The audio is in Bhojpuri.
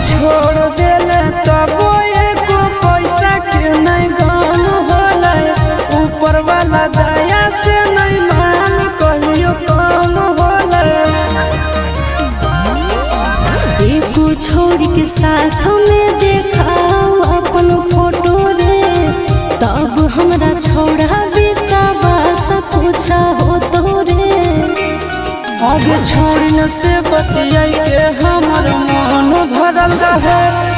छोड़ देले तब एको पैसा के नहीं गम होला। ऊपर वाला दया से नहीं मान कहियो कम होला। एको छोड़ के साथ में देखाओ अपन फोटो रे, तब हमरा छोड़ा विश्वास कुछ हो तो रे। आगे छोड़ने से बतियाई के हमर मन भरल रहे।